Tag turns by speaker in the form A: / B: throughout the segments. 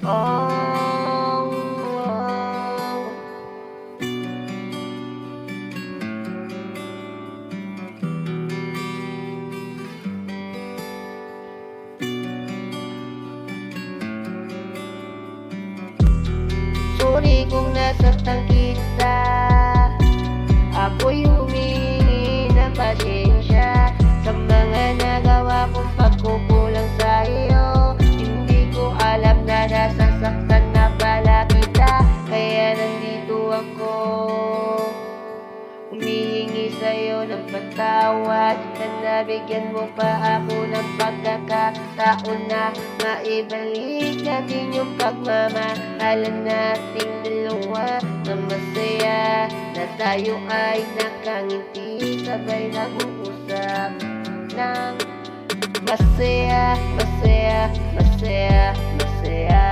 A: Oh, oh. Sorry kung nasaktan kita, ako'y humingi ng pasensya sa mga nagawa kong pagkukulang sa iyo. Hindi ko alam na nasasaktan na pala kita, kaya nandito ako humihingi sa'yo ng patawad. Sana bigyan mo pa ako ng pagkakataon na maibalik natin yung pagmamahalan nating dalawa, na masaya na tayo ay nakangiti, sabay nag-uusap ng masaya, masaya, masaya, masaya.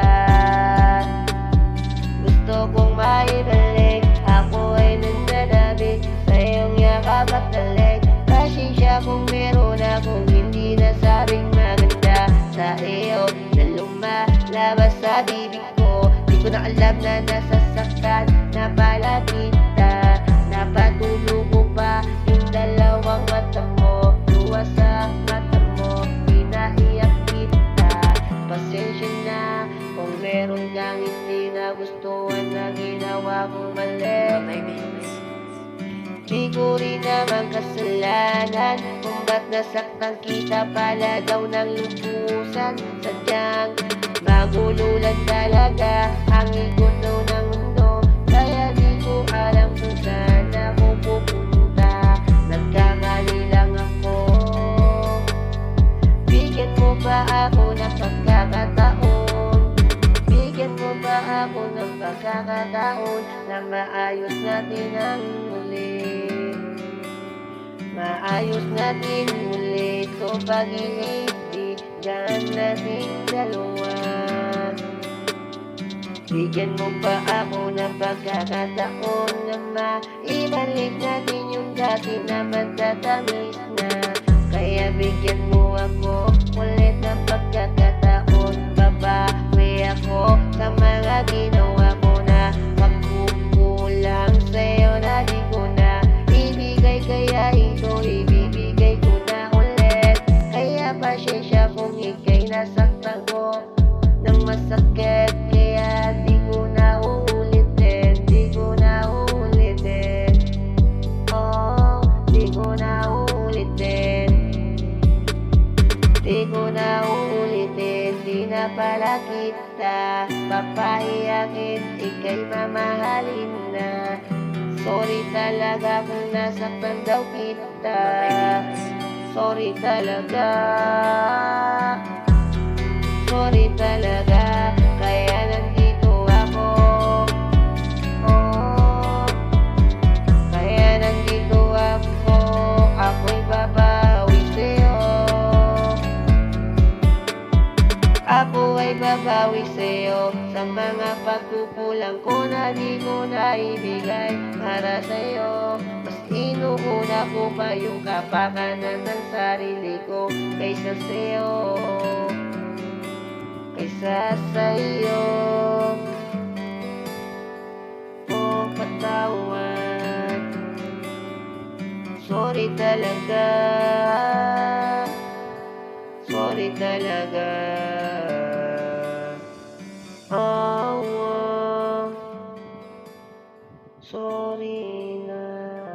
A: Gusto kong maibalik, ako ay nandadami sa iyong yakap at dalik. Pasensya kung meron akong hindi nasabing maganda sa iyo na lumalabas sa bibig ko. Di ko na alam na nasasaktan na pala kita. Napatulo ko pa yung dalawang mata mo, luwa sa mata mo, pinaiyak kita. Pasensya na kung meron kang hindi nagustuhan na ginawa kong mali. Di ko rin naman kasalanan kung ba't nasaktan kita pala daw ng lubusan. Sadyang magulo lang talaga ang igulo ng mundo, kaya di ko alam kung saan ako pupunta. Nagkamali lang ako, bigyan mo ba ako ng pagkakataon? Bigyan mo ba ako ng pagkakataon na maayos natin ang muli? Maayos natin muli ito pag-iibigan nating dalawa. Bigyan mo pa ako ng pagkakataon na maibalik natin yung dati na matatamis na. Kaya bigyan mo ako ulit ng pagkakataon, babawi ako sa mga ginawa ko na pagkukulang sa'yo na di ko na ibigay, kaya ito ibibigay ko na ulit. Kaya pasensya kung ika'y nasaktan ko ng masakit, kaya di ko na uulitin, di ko na uulitin. Oh, di ko na uulitin, di ko na uulitin. Di na pala kita papaiyakin, ika'y mamahalin na. Sorry talaga kung nasaktan daw kita, sorry talaga, sorry talaga. Kaya nandito ako, oh, kaya nandito ako, ako'y babawi sa'yo. Ako ay babawi sa'yo sa mga pagkukulang ko na di ko na ibigay para sa'yo. Mas inuuna ko pa yung kapakanan ng sarili ko kaysa sa'yo, kaysa sa'yo. Oh, patawad, sorry talaga, sorry talaga. Oh, oh, sorry na.